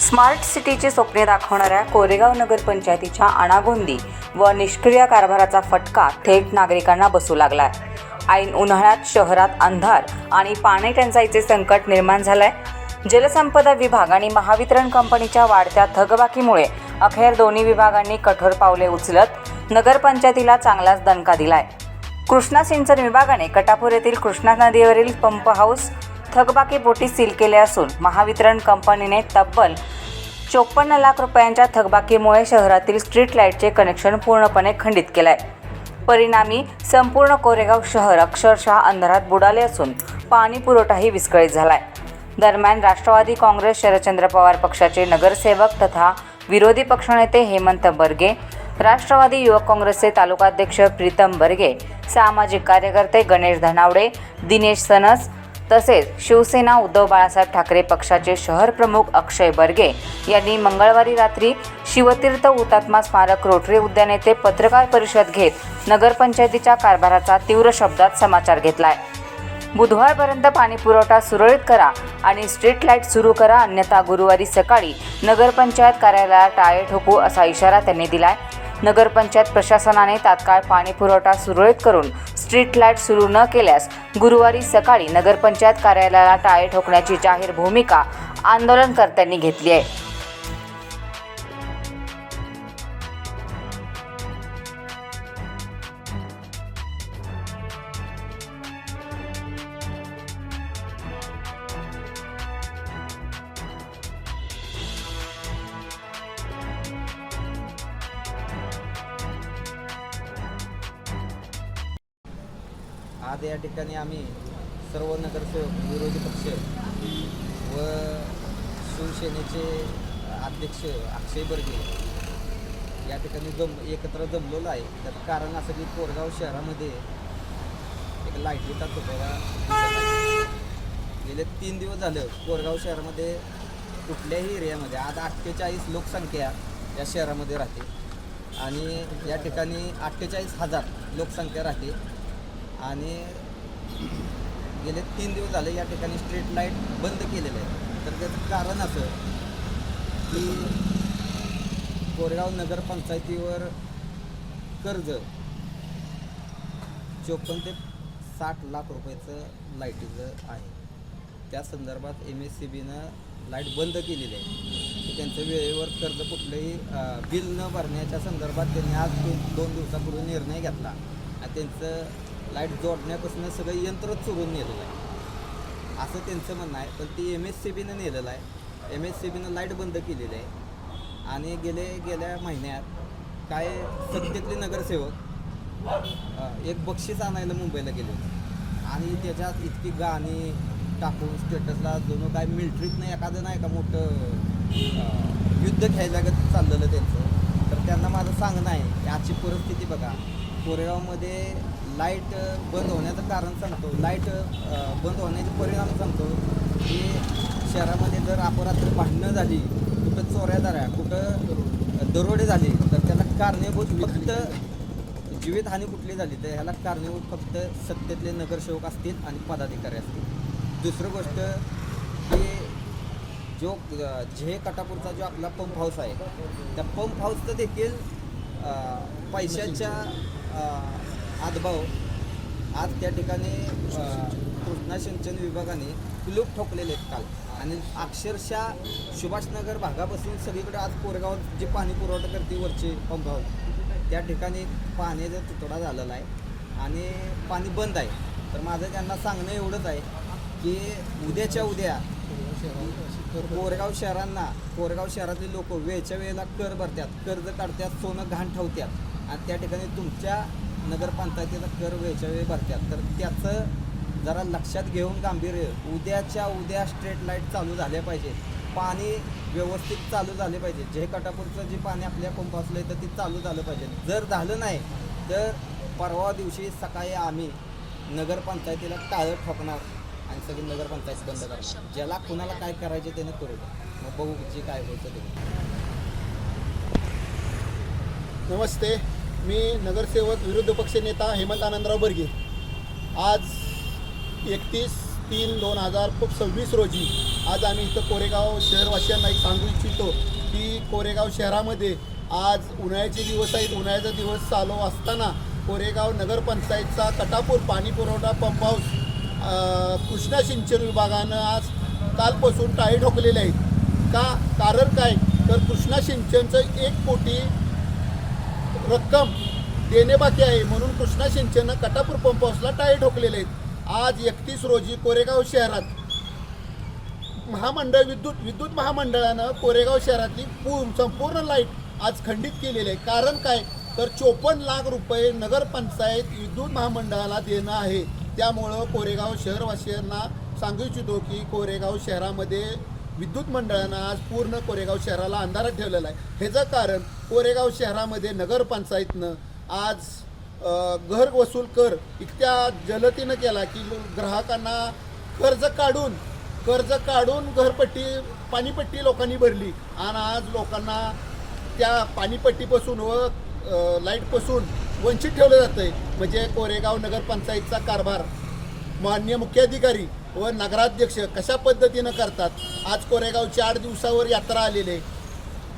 Smart सिटीची स्वप्ने दाखवणाऱ्या कोरेगाव नगरपंचायतीच्या अनागोंदी व निष्क्रिय कारभाराचा फटका थेट नागरिकांना बसू लागलाय। ऐन उन्हाळ्यात शहरात अंधार आणि पाणी टंचाईचे संकट निर्माण झालंय। जलसंपदा विभाग आणि महावितरण कंपनीच्या वाढत्या थकबाकीमुळे अखेर दोन्ही विभागांनी कठोर पावले उचलत नगरपंचायतीला चांगलाच दणका दिलाय। कृष्णा सिंचन विभागाने कटापूर येथील कृष्णा नदीवरील पंप हाऊस थकबाकीपोटी सील केले असून महावितरण कंपनीने तब्बल 54 लाख रुपयांच्या थकबाकीमुळे शहरातील स्ट्रीट लाईटचे कनेक्शन पूर्णपणे खंडित केले आहे। परिणामी संपूर्ण कोरेगाव शहर अक्षरशः अंधारात बुडाले असून पाणी पुरवठाही विस्कळीत झालाय। दरम्यान राष्ट्रवादी काँग्रेस शरदचंद्र पवार पक्षाचे नगरसेवक तथा विरोधी पक्षनेते हेमंत बर्गे, राष्ट्रवादी युवक काँग्रेसचे तालुकाध्यक्ष प्रीतम बर्गे, सामाजिक कार्यकर्ते गणेश धनावडे, दिनेश सनस तसेच शिवसेना उद्धव बाळासाहेब ठाकरे पक्षाचे शहर प्रमुख अक्षय बर्गे यांनी मंगळवारी रात्री शिवतीर्थ हुतात्मा स्मारक रोटरी उद्यान येथे पत्रकार परिषद घेत नगरपंचायतीच्या कारभाराचा तीव्र शब्दात समाचार घेतलाय। बुधवारपर्यंत पाणी पुरवठा सुरळीत करा आणि स्ट्रीट लाईट सुरू करा, अन्यथा गुरुवारी सकाळी नगरपंचायत कार्यालयाला टाळे ठोकू असा इशारा त्यांनी दिलाय। नगरपंचायत प्रशासनाने तात्काळ पाणी पुरवठा सुरळीत करून स्ट्रीट लाईट सुरू न केल्यास गुरुवारी सकाळी नगरपंचायत कार्यालयाला टाळे ठोकण्याची जाहीर भूमिका आंदोलनकर्त्यांनी घेतली आहे। आज या ठिकाणी आम्ही सर्व नगरसेवक, विरोधी पक्ष व शिवसेनेचे अध्यक्ष अक्षय बर्गे या ठिकाणी एकत्र जमलेलो आहे। त्याचं कारण असं की कोरेगाव शहरामध्ये एक लाईटीचा तुटवडा गेले 3 दिवस झालं कोरेगाव शहरामध्ये कुठल्याही एरियामध्ये आज 48 लोकसंख्या या शहरामध्ये राहते आणि या ठिकाणी 48,000 लोकसंख्या राहते आणि गेले 3 दिवस झाले या ठिकाणी स्ट्रीट लाईट बंद केलेले आहे। तर त्याचं कारण असं की कोरेगाव नगरपंचायतीवर कर्ज 54 ते 60 लाख रुपयाचं लाईटीचं आहे। त्या संदर्भात MSCBनं लाईट बंद केलेली आहे। त्यांचं वेळेवर कर्ज कुठलंही बिल न भरण्याच्या संदर्भात त्यांनी आज 2 दिवसापूर्वी निर्णय घेतला आणि त्यांचं लाईट जोडण्यापासून सगळं यंत्रच चोरून नेलेलं आहे असं त्यांचं म्हणणं आहे। पण ती MSCBनं नेलेलं आहे। MSCBनं लाईट बंद केलेली आहे आणि गेल्या महिन्यात काय सत्तेतले नगरसेवक एक बक्षीस आणायला मुंबईला गेले होते आणि त्याच्यात इतकी गाणी टाकून स्टेटसला जणू काय मिलिटरीतनं एखादं नाही का मोठं युद्ध खेळायला चाललेलं त्यांचं। तर त्यांना माझं सांगणं आहे की आजची परिस्थिती बघा, कोरेगावमध्ये लाईट बंद होण्याचं कारण सांगतो, लाईट बंद होण्याचे परिणाम सांगतो की शहरामध्ये जर अपरात्री भांडणं झाली, कुठं चोऱ्या झाल्या, कुठं दरोडे झाले तर त्याला कारणीभूत फक्त जीवितहानी कुठली झाली तर ह्याला कारणीभूत फक्त सत्तेतले नगरसेवक असतील आणि पदाधिकारी असतील। दुसरं गोष्ट की जो कटापूरचा जो आपला पंप हाऊस आहे त्या पंप हाऊसचं देखील पैशाच्या आदभाव आज त्या ठिकाणी कृष्णा सिंचन विभागाने कुलूप ठोकलेले आहेत काल आणि अक्षरशः सुभाषनगर भागापासून सगळीकडे आज कोरेगावात जे पाणी पुरवठा करते वरचे पंप हाऊस त्या ठिकाणी पाण्याचा तुटवडा झालेला आहे आणि पाणी बंद आहे। तर माझं त्यांना सांगणं एवढंच आहे की उद्याच्या उद्या कोरेगाव शहरातले लोक वेळच्या वेळेला कर भरतात, कर्ज काढतात, सोनं घाण ठेवतात आणि त्या ठिकाणी तुमच्या नगरपंचायतीचा कर वेळच्या वेळी भरतात। तर त्याचं जरा लक्षात घेऊन गांभीर्य उद्याच्या उद्या स्ट्रीट लाईट चालू झाल्या पाहिजे, पाणी व्यवस्थित चालू झाले पाहिजे। जे कटापूरचं जे पाणी आपल्या पंप असलं तर ते चालू झालं पाहिजे। जर झालं नाही तर परवा दिवशी सकाळी आम्ही नगरपंचायतीला टाळं ठोकणार आणि सगळी नगरपंचायत बंद करणार। ज्याला कुणाला काय करायचे त्याने करू द्या, मग बघू जे काय होतं ते। नमस्ते, मी नगरसेवक विरोधी पक्ष नेता हेमंत आनंदराव बर्गे। आज 31 3/3/2026 रोजी आज आम्ही इथं कोरेगाव शहरवासियांना एक सांगू इच्छितो की कोरेगाव शहरामध्ये आज उन्हाळ्याचे दिवस आहेत. उन्हाळ्याचा दिवस चालू असताना कोरेगाव नगरपंचायतचा कटापूर पाणी पुरवठा पंप हाऊस कृष्णा सिंचन विभागानं आज कालपासून टाळी ठोकलेले आहेत. कारण काय तर कृष्णा सिंचनचं 1 कोटी रक्कम देणे बाकी आहे म्हणून कृष्णा सिंचननं कटापूर पंप हाऊसला टाळे ठोकलेले आहेत. आज 31 रोजी कोरेगाव शहरात विद्युत महामंडळानं कोरेगाव शहरातली संपूर्ण लाईट आज खंडित केलेली आहे. कारण काय तर 54 लाख रुपये नगरपंचायत विद्युत महामंडळाला देणं आहे. त्यामुळं कोरेगाव शहरवासियांना सांगू इच्छितो की कोरेगाव शहरामध्ये विद्युत मंडळानं आज पूर्ण कोरेगाव शहराला अंधारात ठेवलेलं आहे. ह्याचं कारण कोरेगाव शहरामध्ये नगरपंचायतनं आज घर वसूल कर इतक्या जलतीनं केला की ग्राहकांना कर्ज काढून घरपट्टी पाणीपट्टी लोकांनी भरली आणि आज लोकांना त्या पाणीपट्टीपासून व लाईटपासून वंचित ठेवलं जातं आहे. म्हणजे कोरेगाव नगरपंचायतचा कारभार माननीय मुख्याधिकारी व नगराध्यक्ष कशा पद्धतीनं करतात. आज कोरेगावची 8 दिवसावर यात्रा आलेली आहे.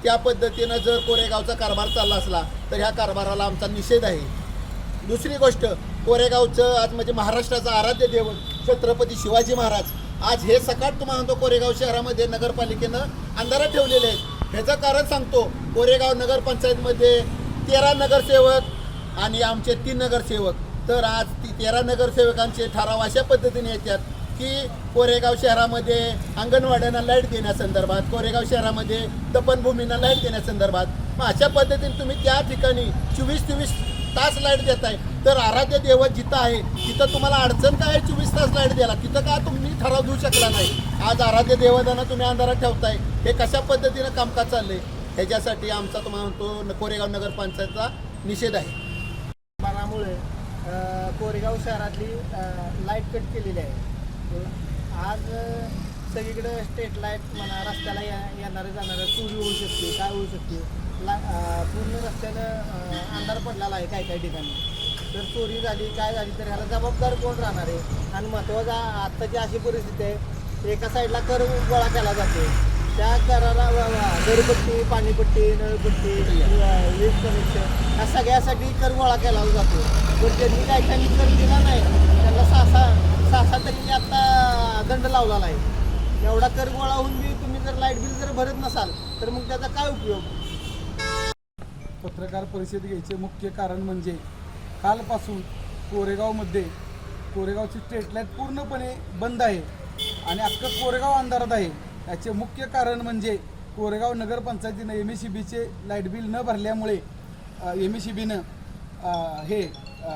त्या पद्धतीनं जर कोरेगावचा कारभार चालला असला तर ह्या कारभाराला आमचा निषेध आहे. दुसरी गोष्ट कोरेगावचं आज म्हणजे महाराष्ट्राचा आराध्य दैवत छत्रपती शिवाजी महाराज आज हे सकाळ तुम्हाला म्हणतो कोरेगाव शहरामध्ये नगरपालिकेनं अंधारात ठेवलेले आहेत. ह्याचं कारण सांगतो. कोरेगाव नगरपंचायतमध्ये 13 नगरसेवक आणि आमचे 3 नगरसेवक. तर आज 13 नगरसेवकांचे ठराव अशा पद्धतीने येतात की कोरेगाव शहरामध्ये अंगणवाड्यांना लाईट देण्यासंदर्भात, कोरेगाव शहरामध्ये दफनभूमींना लाईट देण्यासंदर्भात. मग अशा पद्धतीने तुम्ही त्या ठिकाणी 24-24 तास लाईट देताय तर आराध्य दैवत जिथं आहे तिथं तुम्हाला अडचण काय 24 तास लाईट द्यायला, तिथं का तुम्ही ठराव घेऊ शकला नाही. आज आराध्य दैवतांना तुम्ही अंधारात ठेवताय. हे कशा पद्धतीनं कामकाज चाललंय ह्याच्यासाठी आमचा तुम्हाला म्हणतो कोरेगाव नगरपंचायतचा निषेध आहे. पाण्यामुळे कोरेगाव शहरातली लाईट कट केलेली आहे. आज सगळीकडे स्ट्रीट लाईट म्हणा रस्त्याला येणारे जाणारे चोरी होऊ शकते, काय होऊ शकते. पूर्ण रस्त्यानं अंधार पडलेला आहे काही ठिकाणी. तर चोरी झाली काय झाली तर ह्याला जबाबदार कोण राहणार आहे. आणि महत्त्वाचा आत्ताची अशी परिस्थिती आहे एका साईडला कर गोळा केला जातो. त्या कराला घरपट्टी, पाणीपट्टी, नळपट्टी, वीज कनेक्शन ह्या सगळ्यासाठी कर गोळा केला जातो. तर ज्यांनी काही कर दिला नाही त्यांना 6 टक्के आता दंड लावलेला आहे. एवढा कर गोळा होऊन बी तुम्ही जर लाईट बिल जर भरत नसाल तर मग त्याचा काय उपयोग. पत्रकार परिषद घ्यायचे मुख्य कारण म्हणजे कालपासून कोरेगावची स्ट्रीट लाईट पूर्णपणे बंद आहे आणि अख्खं कोरेगाव अंधारात आहे. याचे मुख्य कारण म्हणजे कोरेगाव नगरपंचायतीनं MECBचे लाईट बिल न भरल्यामुळे MECBनं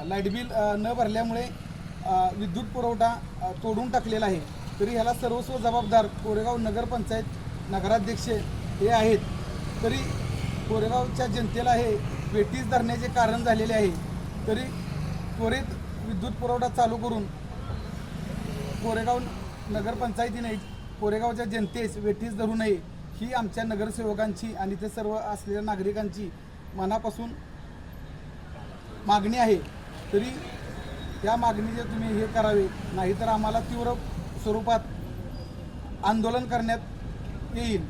लाईट बिल न भरल्यामुळे विद्युत पुरवठा तोडून टाकलेला आहे. तरी ह्याला सर्वस्व जबाबदार कोरेगाव नगरपंचायत नगराध्यक्ष हे आहेत. तरी कोरेगावच्या जनतेला हे वेठीस धरण्याचे कारण झालेले आहे. तरी त्वरित विद्युत पुरवठा चालू करून कोरेगाव नगरपंचायतीने कोरेगावच्या जनतेस वेठीस धरू नये ही आमच्या नगरसेवकांची आणि ते सर्व असलेल्या नागरिकांची मनापासून मागणी आहे. तरी या मागणीचे तुम्ही हे करावे, नाहीतर आम्हाला तीव्र स्वरूपात आंदोलन करण्यात येईल.